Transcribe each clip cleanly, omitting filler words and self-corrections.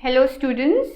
Hello students,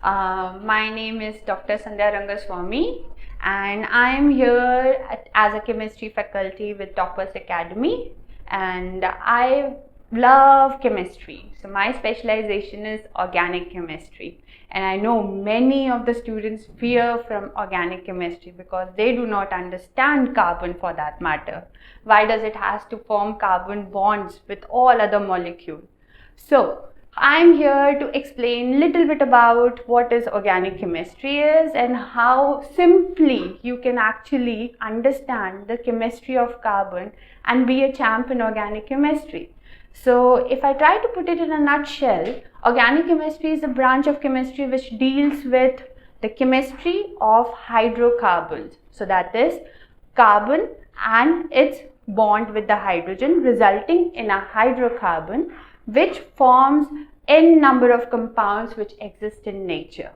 my name is Dr. Sandhya Rangaswamy and I am here as a chemistry faculty with Toppers Academy, and I love chemistry. So my specialization is organic chemistry, and I know many of the students fear from organic chemistry because they do not understand carbon for that matter. Why does it has to form carbon bonds with all other molecules? So I'm here to explain little bit about what is organic chemistry is and how simply you can actually understand the chemistry of carbon and be a champ in organic chemistry. So if I try to put it in a nutshell, organic chemistry is a branch of chemistry which deals with the chemistry of hydrocarbons. So that is carbon and its bond with the hydrogen, resulting in a hydrocarbon which forms n number of compounds which exist in nature.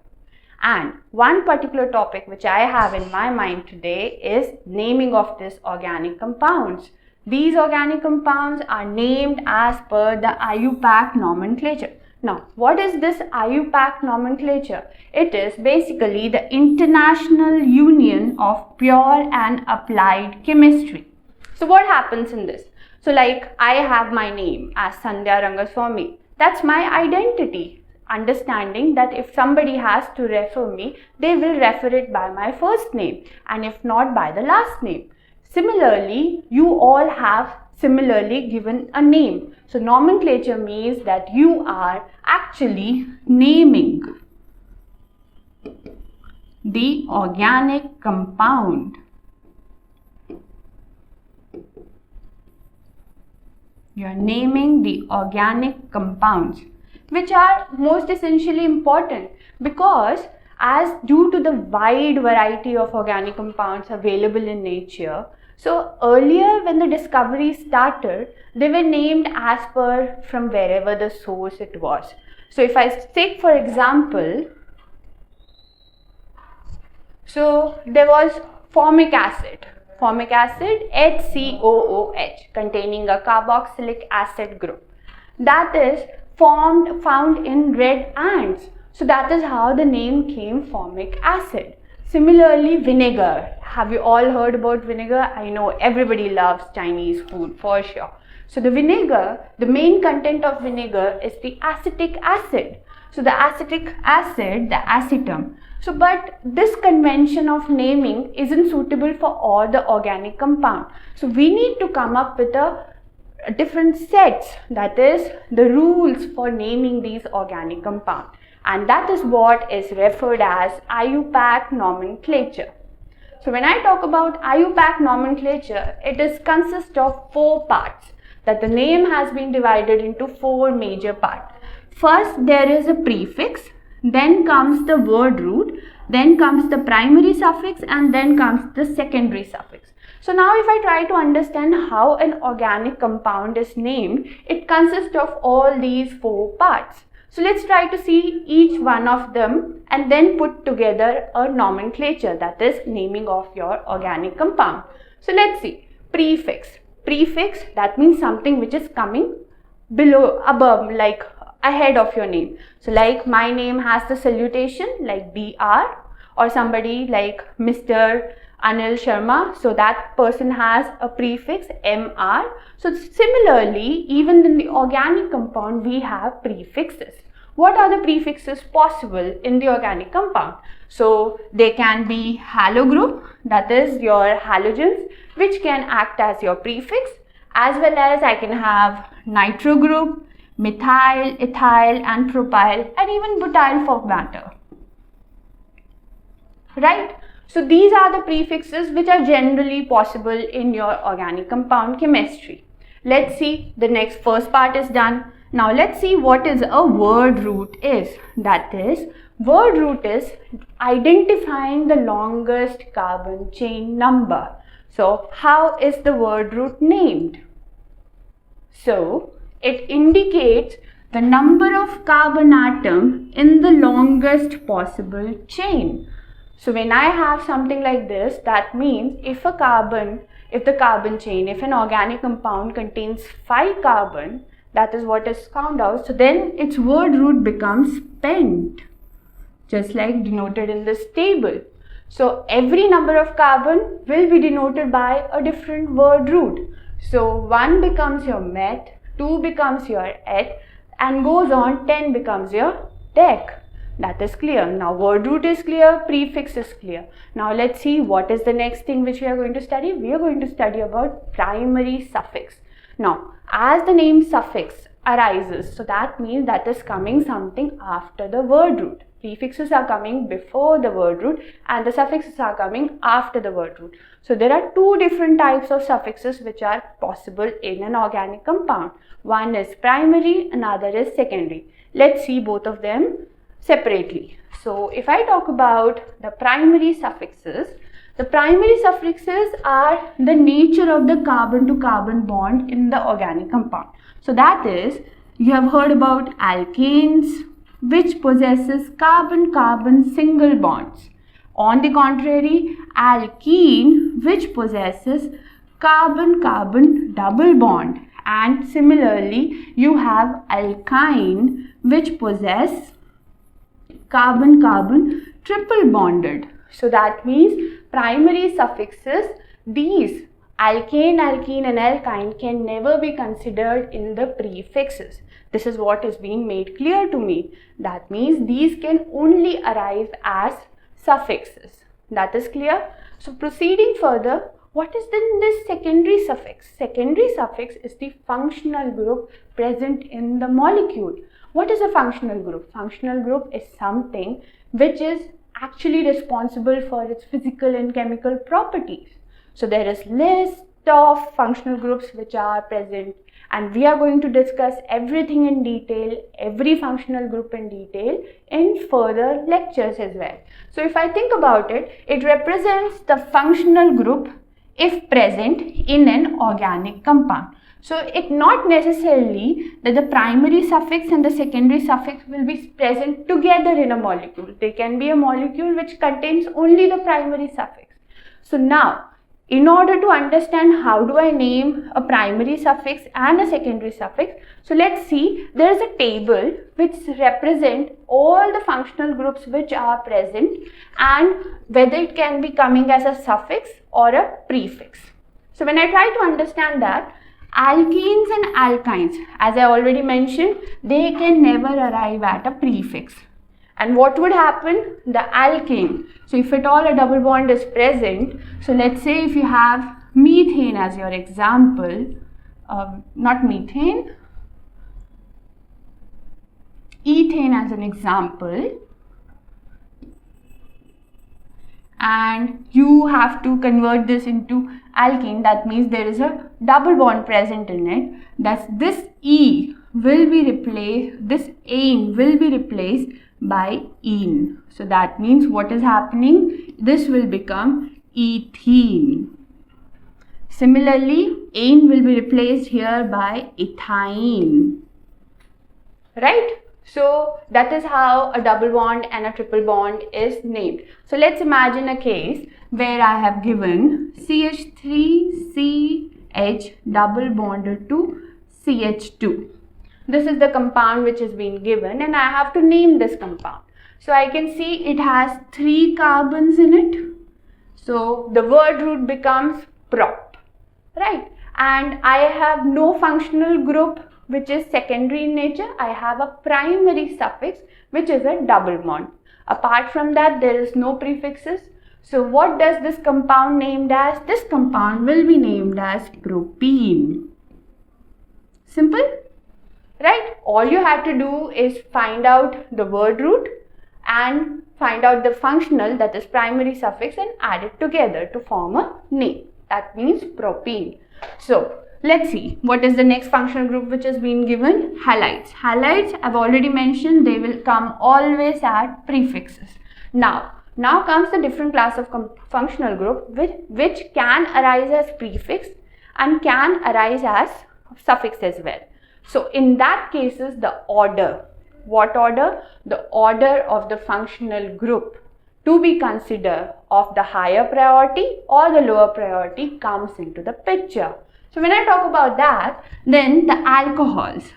And one particular topic which I have in my mind today is naming of these organic compounds. These organic compounds are named as per the IUPAC nomenclature. Now, what is this IUPAC nomenclature? It is basically the International Union of Pure and Applied Chemistry. So what happens in this? So like I have my name as Sandhya Rangaswamy. That's my identity. Understanding that if somebody has to refer me, they will refer it by my first name and if not by the last name. Similarly, you all have similarly given a name. So nomenclature means that you are actually naming the organic compound. You are naming the organic compounds, which are most essentially important because as due to the wide variety of organic compounds available in nature, so earlier when the discovery started, they were named as per from wherever the source it was. So if I take for example, so there was formic acid. Formic acid HCOOH containing a carboxylic acid group that is found in red ants. So that is how the name came formic acid. Similarly, vinegar. Have you all heard about vinegar? I know everybody loves Chinese food for sure. So the vinegar, the main content of vinegar is the acetic acid. So the acetic acid, the acetum. So but this convention of naming isn't suitable for all the organic compound. So we need to come up with a different sets, that is the rules for naming these organic compounds. And that is what is referred as IUPAC nomenclature. So when I talk about IUPAC nomenclature, it consists of 4 parts. That the name has been divided into 4 major parts. First, there is a prefix, then comes the word root, then comes the primary suffix, and then comes the secondary suffix. So now if I try to understand how an organic compound is named, it consists of all these 4 parts. So let's try to see each one of them and then put together a nomenclature, that is naming of your organic compound. So let's see. Prefix. Prefix, that means something which is coming below, above, like ahead of your name. So like my name has the salutation like Dr. or somebody like Mr. Anil Sharma. So that person has a prefix Mr. So similarly, even in the organic compound, we have prefixes. What are the prefixes possible in the organic compound? So they can be halo group, that is your halogens, which can act as your prefix, as well as I can have nitro group, methyl, ethyl and propyl, and even butyl for matter. Right? So these are the prefixes which are generally possible in your organic compound chemistry. Let's see, the next first part is done. Now let's see what is a word root is. That is, word root is identifying the longest carbon chain number. So how is the word root named? So it indicates the number of carbon atom in the longest possible chain. So when I have something like this, that means if an organic compound contains 5 carbon, that is what is found out. So then its word root becomes pent, just like denoted in this table. So every number of carbon will be denoted by a different word root. So 1 becomes your met, 2 becomes your et, and goes on, 10 becomes your dec. That is clear. Now word root is clear, prefix is clear. Now let's see what is the next thing which we are going to study. We are going to study about primary suffix. Now as the name suffix arises, so that means that is coming something after the word root. Prefixes are coming before the word root and the suffixes are coming after the word root. So there are two different types of suffixes which are possible in an organic compound. One is primary, another is secondary. Let's see both of them separately. So if I talk about the primary suffixes are the nature of the carbon to carbon bond in the organic compound. So that is, you have heard about alkanes, which possesses carbon-carbon single bonds. On the contrary, alkene, which possesses carbon-carbon double bond. And similarly, you have alkyne, which possess carbon-carbon triple bonded. So that means primary suffixes, these alkane, alkene and alkyne can never be considered in the prefixes. This is what is being made clear to me. That means these can only arrive as suffixes. That is clear. So proceeding further, what is then this secondary suffix? Secondary suffix is the functional group present in the molecule. What is a functional group? Functional group is something which is actually responsible for its physical and chemical properties. So there is list of functional groups which are present, and we are going to discuss everything in detail, every functional group in detail in further lectures as well. So if I think about it, it represents the functional group if present in an organic compound. So it not necessarily that the primary suffix and the secondary suffix will be present together in a molecule. There can be a molecule which contains only the primary suffix. So now, in order to understand how do I name a primary suffix and a secondary suffix, so let's see, there is a table which represents all the functional groups which are present and whether it can be coming as a suffix or a prefix. So when I try to understand that, alkenes and alkynes, as I already mentioned, they can never arrive at a prefix. And what would happen? The alkane. So if at all a double bond is present, so let's say if you have methane as your example, not methane, ethane as an example, and you have to convert this into alkene, that means there is a double bond present in it. Thus this E will be replaced, this ane will be replaced by ene. So that means what is happening? This will become ethene. Similarly, ane will be replaced here by ethine. Right? So that is how a double bond and a triple bond is named. So let's imagine a case where I have given CH3CH double bonded to CH2. This is the compound which is being given and I have to name this compound. So I can see it has 3 carbons in it. So the word root becomes prop, right? And I have no functional group which is secondary in nature. I have a primary suffix which is a double bond. Apart from that, there is no prefixes. So what does this compound named as? This compound will be named as propene. Simple? Right? All you have to do is find out the word root and find out the functional, that is primary suffix, and add it together to form a name. That means propene. So let's see what is the next functional group which has been given. Halides. Halides, I've already mentioned, they will come always at prefixes. Now comes the different class of functional group which can arise as prefix and can arise as suffix as well. So in that cases, the order, what order? The order of the functional group to be considered of the higher priority or the lower priority comes into the picture. So when I talk about that, then the alcohols.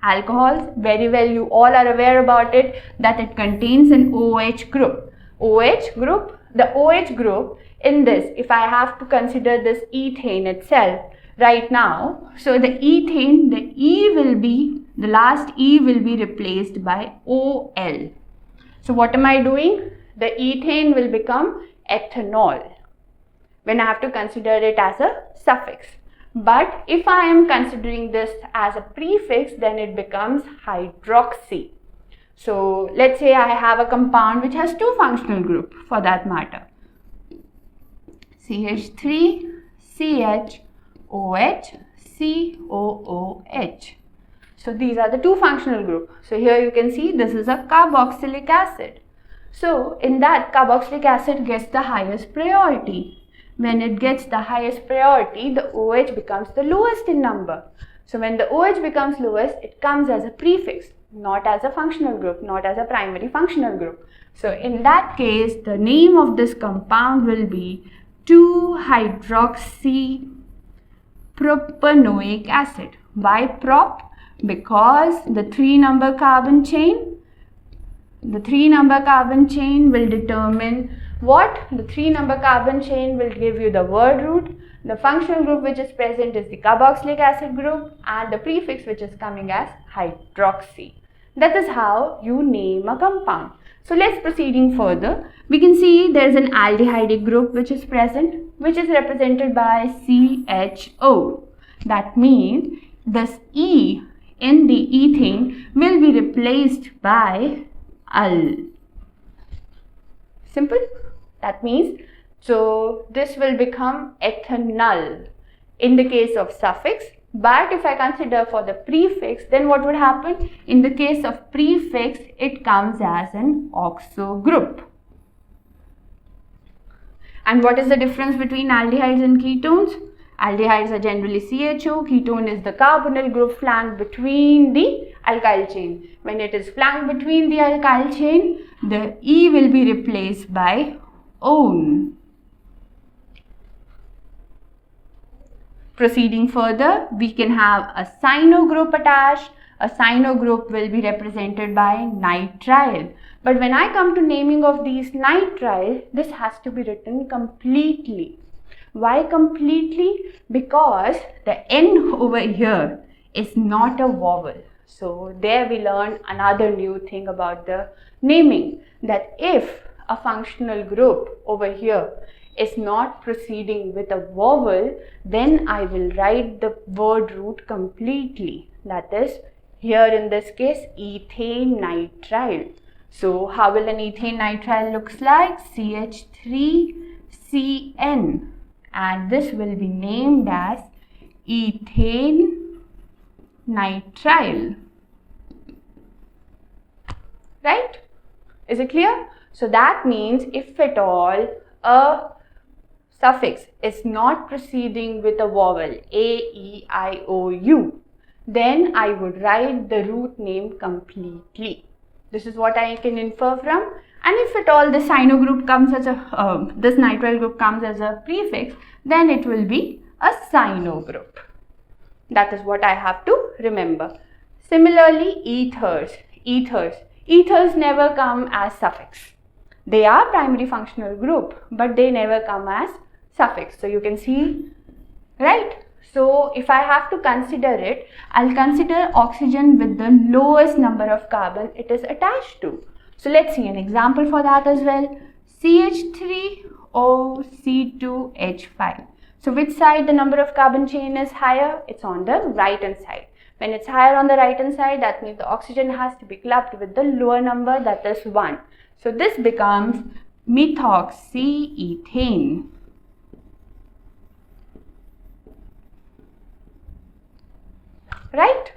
Alcohols, very well, you all are aware about it, that it contains an OH group. The OH group in this, if I have to consider this ethane itself right now, so the ethane, the last E will be replaced by OL. So what am I doing? The ethane will become ethanol when I have to consider it as a suffix. But if I am considering this as a prefix, then it becomes hydroxy. So let's say I have a compound which has two functional groups for that matter. CH3, CH, OH, COOH. So these are the two functional groups. So here you can see this is a carboxylic acid. So in that, carboxylic acid gets the highest priority. When it gets the highest priority, the OH becomes the lowest in number. So when the OH becomes lowest, it comes as a prefix, not as a functional group, not as a primary functional group. So in that case, the name of this compound will be 2-hydroxypropanoic acid. Why prop? Because the 3-number carbon chain will determine what? The 3-number carbon chain will give you the word root. The functional group which is present is the carboxylic acid group, and the prefix which is coming as hydroxy. That is how you name a compound. So let's proceeding further. We can see there is an aldehyde group which is present, which is represented by CHO. That means this E in the ethane will be replaced by al. Simple. That means, so this will become ethanol in the case of suffix. But if I consider for the prefix, then what would happen? In the case of prefix, it comes as an oxo group. And what is the difference between aldehydes and ketones? Aldehydes are generally CHO, ketone is the carbonyl group flanked between the alkyl chain. When it is flanked between the alkyl chain, the E will be replaced by ON. Proceeding further, we can have a cyano group attached. A cyano group will be represented by nitrile. But when I come to naming of these nitrile, this has to be written completely. Why completely? Because the N over here is not a vowel. So there we learn another new thing about the naming, that if a functional group over here is not proceeding with a vowel, then I will write the word root completely. That is, here in this case, ethane nitrile. So how will an ethane nitrile looks like? CH3CN, and this will be named as ethane nitrile. Right? Is it clear? So that means if at all a suffix is not proceeding with a vowel A, E, I, O, U, then I would write the root name completely. This is what I can infer from. And if at all the cyano group comes as a, this nitrile group comes as a prefix, then it will be a cyano group. That is what I have to remember. Similarly, ethers. Ethers never come as suffix. They are primary functional group, but they never come as suffix. So you can see, right? So if I have to consider it, I'll consider oxygen with the lowest number of carbon it is attached to. So let's see an example for that as well. CH3OC2H5. So which side the number of carbon chain is higher? It's on the right hand side. When it's higher on the right hand side, that means the oxygen has to be clubbed with the lower number, that is 1. So this becomes methoxyethane. Right?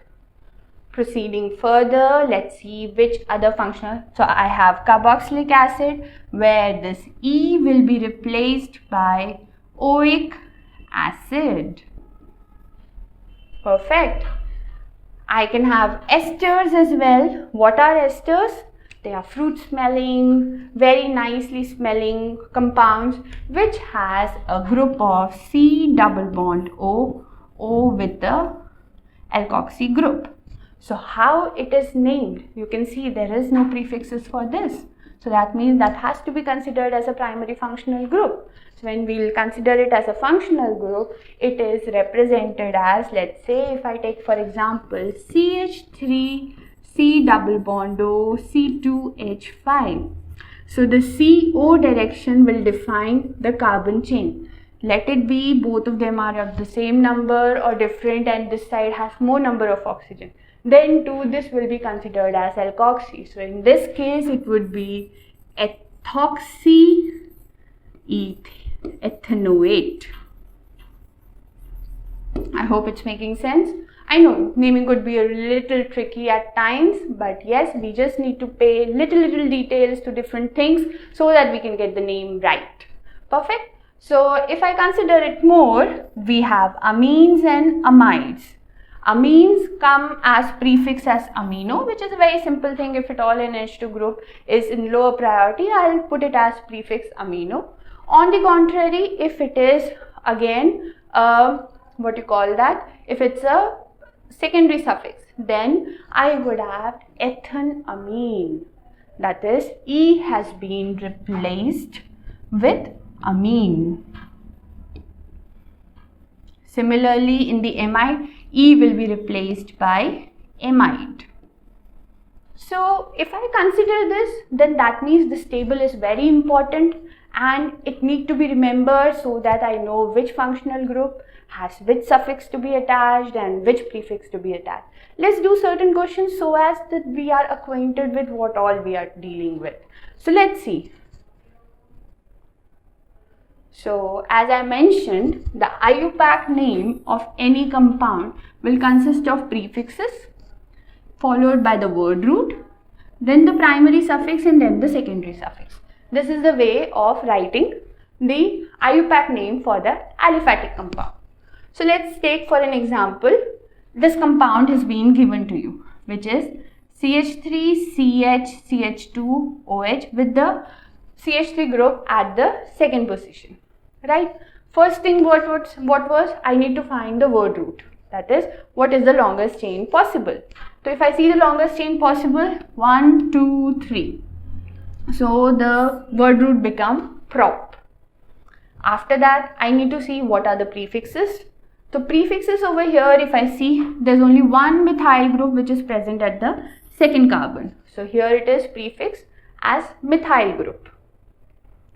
Proceeding further, let's see which other functional. So I have carboxylic acid, where this E will be replaced by oic acid. Perfect. I can have esters as well. What are esters? They are fruit smelling, very nicely smelling compounds which has a group of C double bond O with the alkoxy group. So how it is named? You can see there is no prefixes for this. So that means that has to be considered as a primary functional group. So when we will consider it as a functional group, it is represented as, let's say if I take for example CH3 C double bond O C2H5. So the CO direction will define the carbon chain. Let it be both of them are of the same number or different and this side has more number of oxygen. Then too this will be considered as alkoxy. So in this case it would be ethoxyethanoate. I hope it's making sense. I know naming could be a little tricky at times, but yes, we just need to pay little details to different things so that we can get the name right. Perfect. So if I consider it more, we have amines and amides. Amines come as prefix as amino, which is a very simple thing. If at all an H2 group is in lower priority, I'll put it as prefix amino. On the contrary, if it is again if it's a secondary suffix, then I would have ethanamine. That is, E has been replaced with amine. Similarly, in the amide, E will be replaced by amide. So if I consider this, then that means this table is very important and it needs to be remembered so that I know which functional group has which suffix to be attached and which prefix to be attached. Let's do certain questions so as that we are acquainted with what all we are dealing with. So let's see. So as I mentioned, the IUPAC name of any compound will consist of prefixes followed by the word root, then the primary suffix and then the secondary suffix. This is the way of writing the IUPAC name for the aliphatic compound. So let's take for an example, this compound has been given to you, which is CH3CH2OH with the CH3 group at the second position, right? First thing what was, I need to find the word root. That is, what is the longest chain possible. So if I see the longest chain possible, 1, 2, 3. So the word root become prop. After that, I need to see what are the prefixes. So prefixes over here, if I see, there's only one methyl group which is present at the second carbon. So here it is prefix as methyl group,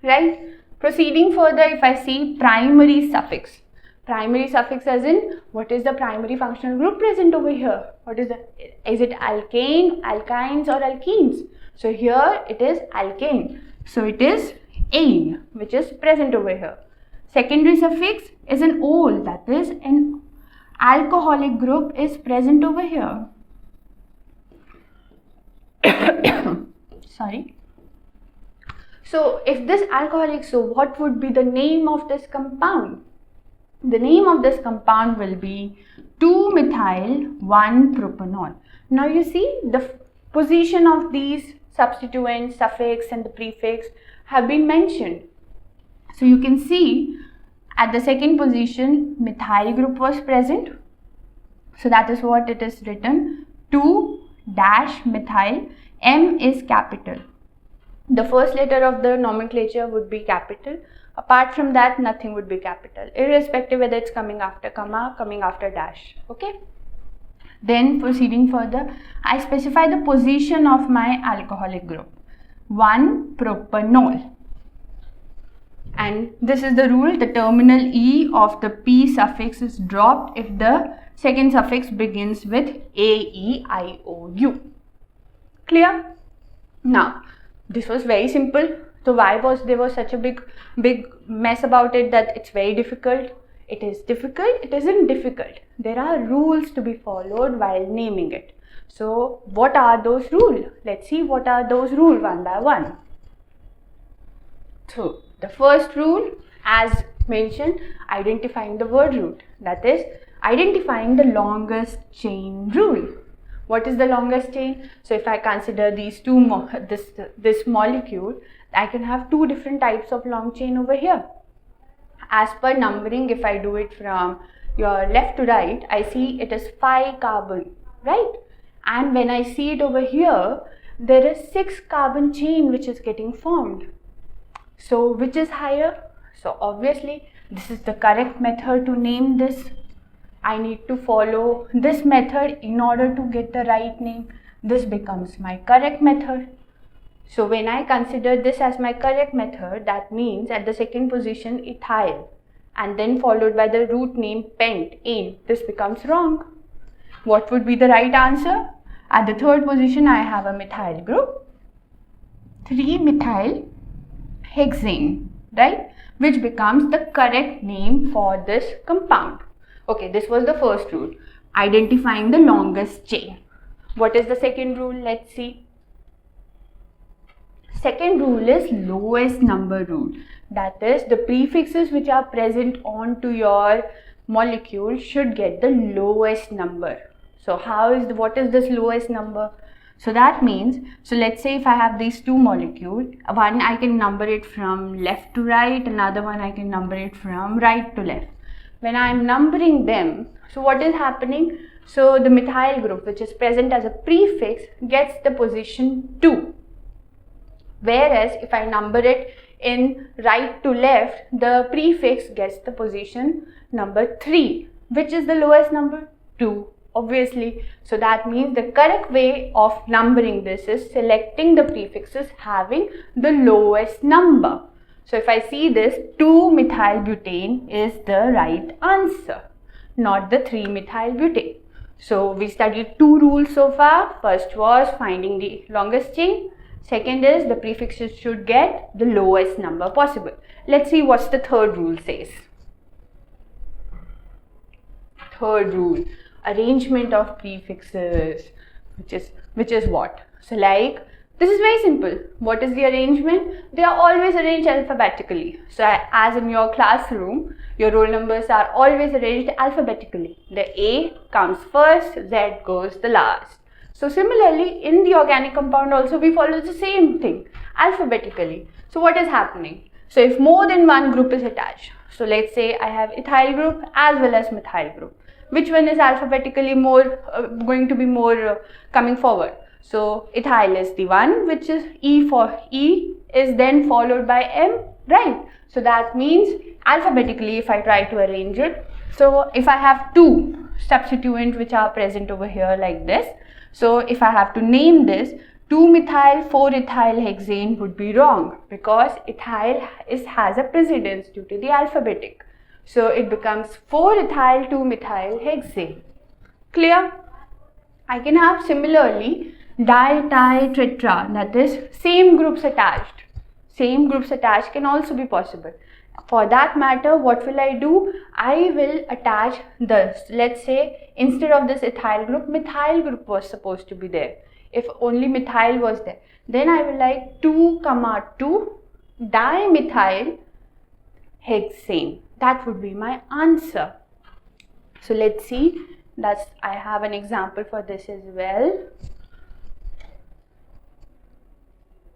right? Proceeding further, if I see primary suffix as in what is the primary functional group present over here? Is it alkane, alkynes or alkenes? So here it is alkane. So it is ane which is present over here. Secondary suffix is an ol, that is an alcoholic group is present over here. Sorry. So if this alcoholic, so what would be the name of this compound? The name of this compound will be 2-methyl-1-propanol. Now you see the position of these substituents, suffix and the prefix have been mentioned. So you can see at the second position methyl group was present. So that is what it is written, 2-methyl, M is capital. The first letter of the nomenclature would be capital. Apart from that, nothing would be capital, irrespective whether it's coming after comma, coming after dash. Okay. Then proceeding further, I specify the position of my alcoholic group, 1-propanol. And this is the rule, the terminal E of the P suffix is dropped if the second suffix begins with A-E-I-O-U. Clear? Now, this was very simple. So why was there was such a big mess about it that it's very difficult? It is difficult, it isn't difficult. There are rules to be followed while naming it. So what are those rules? Let's see what are those rules one by one. So the first rule, as mentioned, identifying the word root. That is identifying the longest chain rule. What is the longest chain? So if I consider these two, this molecule, I can have two different types of long chain over here. As per numbering, if I do it from your left to right, I see it is 5 carbon, right? And when I see it over here, there is 6 carbon chain which is getting formed. So which is higher? So obviously this is the correct method to name this. I need to follow this method in order to get the right name. This becomes my correct method. So when I consider this as my correct method, that means at the second position ethyl and then followed by the root name pent, ane. This becomes wrong. What would be the right answer? At the third position I have a methyl group, 3-methyl hexane, right? Which becomes the correct name for this compound. Okay, this was the first rule, identifying the longest chain. What is the second rule? Let's see. Second rule is lowest number rule. That is, the prefixes which are present onto your molecule should get the lowest number. So what is this lowest number? So that means, so let's say if I have these two molecules, one I can number it from left to right, another one I can number it from right to left. When I am numbering them, so what is happening? So the methyl group which is present as a prefix gets the position 2. Whereas if I number it in right to left, the prefix gets the position number 3. Which is the lowest number? 2. Obviously. So that means the correct way of numbering this is selecting the prefixes having the lowest number. So if I see this, 2-methylbutane is the right answer, not the 3-methylbutane. So we studied 2 rules so far. First was finding the longest chain. Second is the prefixes should get the lowest number possible. Let's see what the third rule says. Third rule, arrangement of prefixes, which is what? So like, this is very simple. What is the arrangement? They are always arranged alphabetically. So as in your classroom, your roll numbers are always arranged alphabetically. The A comes first, Z goes the last. So similarly, in the organic compound also we follow the same thing alphabetically. So what is happening? So if more than one group is attached, so let's say I have ethyl group as well as methyl group. Which one is alphabetically going to be more coming forward? So ethyl is the one which is E is then followed by M, right? So that means alphabetically if I try to arrange it, so if I have 2 substituents which are present over here like this, so if I have to name this, 2-methyl 4-ethyl hexane would be wrong because ethyl has a precedence due to the alphabetic. So it becomes 4-ethyl 2-methyl hexane. Clear? I can have similarly di-tri-tetra, that is same groups attached. Same groups attached can also be possible. For that matter, what will I do? I will attach this. Let's say instead of this ethyl group, methyl group was supposed to be there. If only methyl was there, then I will like 2, 2 dimethyl hexane. That would be my answer. So let's see. I have an example for this as well.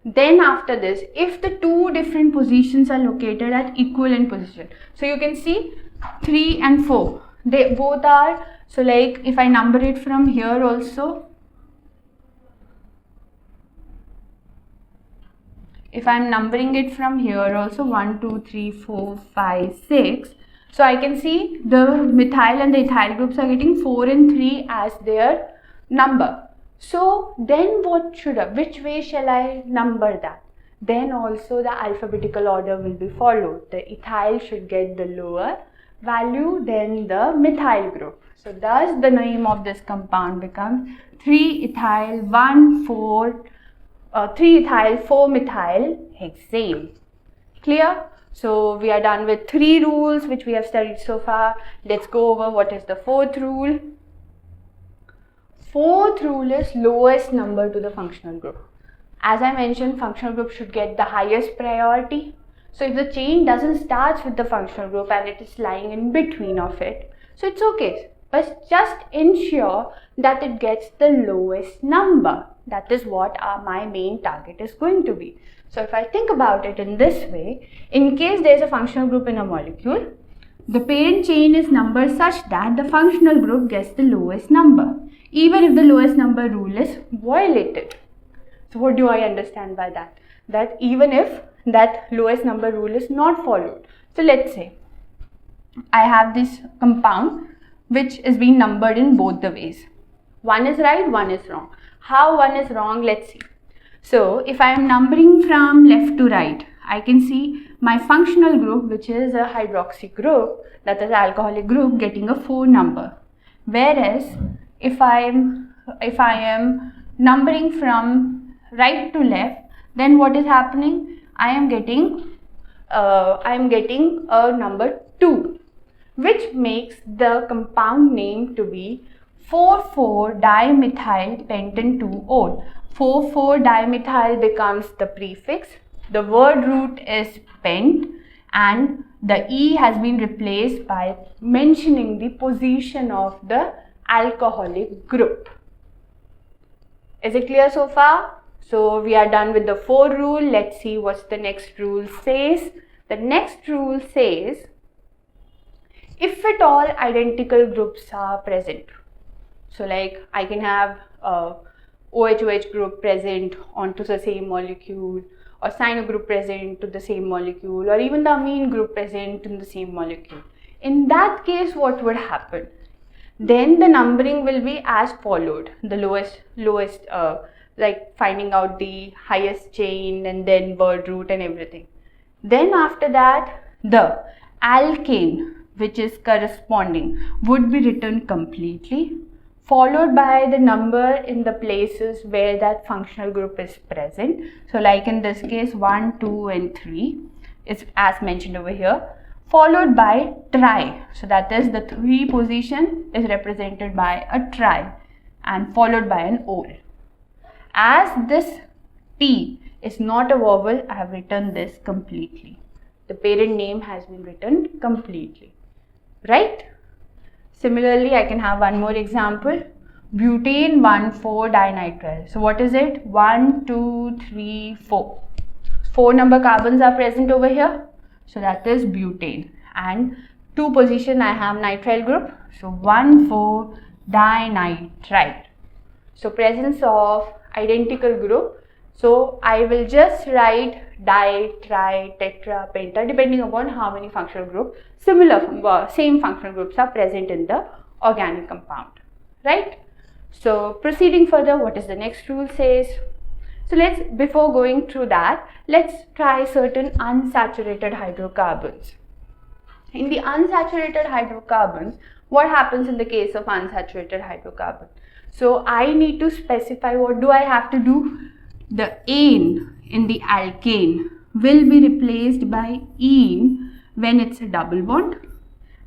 Then after this, if the 2 different positions are located at equivalent position, so you can see 3 and 4, they both are, so like if I number it from here also, if I am numbering it from here also 1, 2, 3, 4, 5, 6, so I can see the methyl and the ethyl groups are getting 4 and 3 as their number. So then which way shall I number that? Then also the alphabetical order will be followed. The ethyl should get the lower value than the methyl group. So thus the name of this compound becomes 3-ethyl 4-methyl hexane. Clear? So we are done with 3 rules which we have studied so far. Let's go over what is the 4th rule. 4th rule is lowest number to the functional group. As I mentioned, functional group should get the highest priority. So if the chain doesn't start with the functional group and it is lying in between of it, so it's okay. But just ensure that it gets the lowest number. That is what my main target is going to be. So if I think about it in this way, in case there is a functional group in a molecule, the parent chain is numbered such that the functional group gets the lowest number. even if the lowest number rule is violated. So what do I understand by that? That even if that lowest number rule is not followed. So let's say I have this compound which is being numbered in both the ways. One is right, one is wrong. How one is wrong? Let's see. So if I am numbering from left to right, I can see my functional group, which is a hydroxy group, that is alcoholic group, getting a 4 number. Whereas if I am numbering from right to left, then what is happening? I am getting a number 2, which makes the compound name to be 4,4-dimethyl pentan 2-ol. 4,4-dimethyl becomes the prefix, the word root is pent, and the E has been replaced by mentioning the position of the alcoholic group. Is it clear so far? So we are done with the 4 rule. Let's see what the next rule says. The next rule says, if at all identical groups are present. So like I can have OH-OH group present onto the same molecule, or cyano group present to the same molecule, or even the amine group present in the same molecule. In that case, what would happen? Then the numbering will be as followed. The lowest, like finding out the highest chain and then word root and everything. Then after that, the alkane, which is corresponding, would be written completely, followed by the number in the places where that functional group is present. So like in this case, 1, 2 and 3 is as mentioned over here, followed by tri. So that is the 3 position is represented by a tri and followed by an ol. As this T is not a vowel, I have written this completely. The parent name has been written completely, right? Similarly, I can have one more example. Butane 1,4-dinitrile. So what is it? 1, 2, 3, 4. 4 number carbons are present over here. So that is butane. And 2 position I have nitrile group. So 1,4-dinitrile. So presence of identical group. So I will just write di, tri, tetra, penta, depending upon how many functional groups, same functional groups are present in the organic compound, right? So proceeding further, what is the next rule says? So before going through that, let's try certain unsaturated hydrocarbons. In the unsaturated hydrocarbons, what happens in the case of unsaturated hydrocarbon? So I need to specify what do I have to do. The ane in the alkane will be replaced by ene when it's a double bond,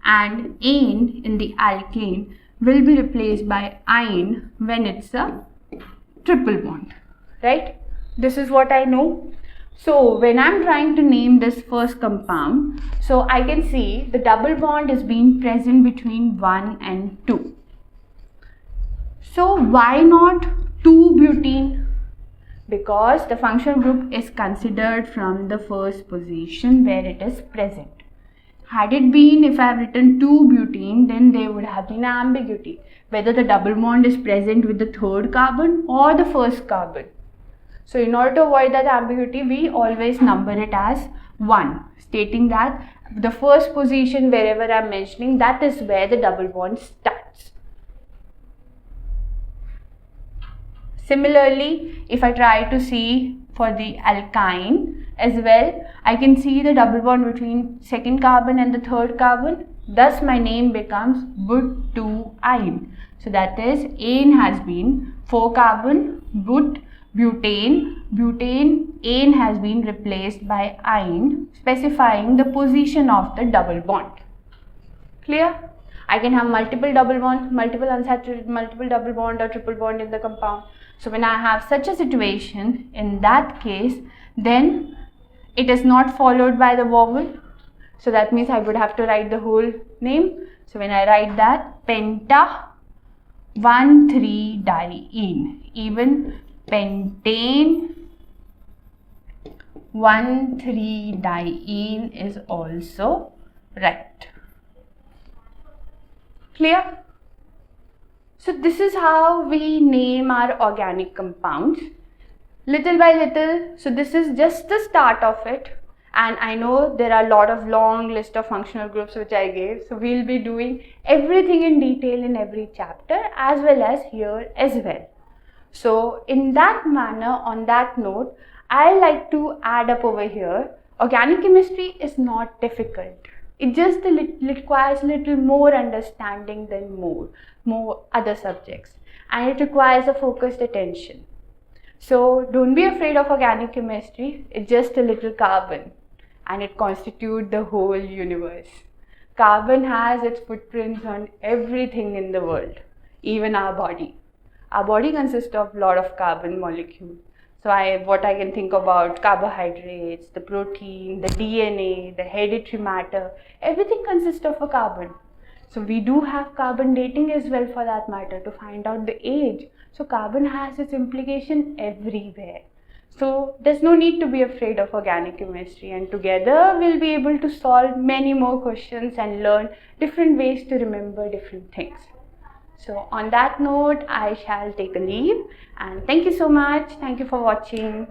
and ane in the alkane will be replaced by ine when it's a triple bond, right? This is what I know. So when I'm trying to name this first compound, so I can see the double bond is being present between 1 and 2. So why not 2-butene? Because the functional group is considered from the first position where it is present. Had it been, if I have written 2-butene, then there would have been ambiguity, whether the double bond is present with the third carbon or the first carbon. So in order to avoid that ambiguity, we always number it as 1, stating that the first position wherever I am mentioning, that is where the double bond starts. Similarly, if I try to see for the alkyne as well, I can see the double bond between second carbon and the third carbon. Thus, my name becomes but2-ine. So that is, ane has been 4 carbon, but butane, ane has been replaced by ine, specifying the position of the double bond. Clear? I can have multiple double bond, multiple unsaturated, multiple double bond or triple bond in the compound. So when I have such a situation, in that case, then it is not followed by the vowel. So that means I would have to write the whole name. So when I write that, penta 1,3-diene, even pentane 1,3-diene is also right. Clear? So this is how we name our organic compounds, little by little. So this is just the start of it. And I know there are a lot of long list of functional groups which I gave. So we'll be doing everything in detail in every chapter as well as here as well. So in that manner, on that note, I like to add up over here, organic chemistry is not difficult. It just requires a little more understanding than more other subjects, and it requires a focused attention. So don't be afraid of organic chemistry. It's just a little carbon and it constitutes the whole universe. Carbon has its footprints on everything in the world, even our body. Our body consists of a lot of carbon molecules. So what I can think about carbohydrates, the protein, the DNA, the hereditary matter, everything consists of a carbon. So we do have carbon dating as well for that matter to find out the age. So carbon has its implication everywhere. So there's no need to be afraid of organic chemistry, and together we'll be able to solve many more questions and learn different ways to remember different things. So on that note, I shall take a leave, and thank you so much. Thank you for watching.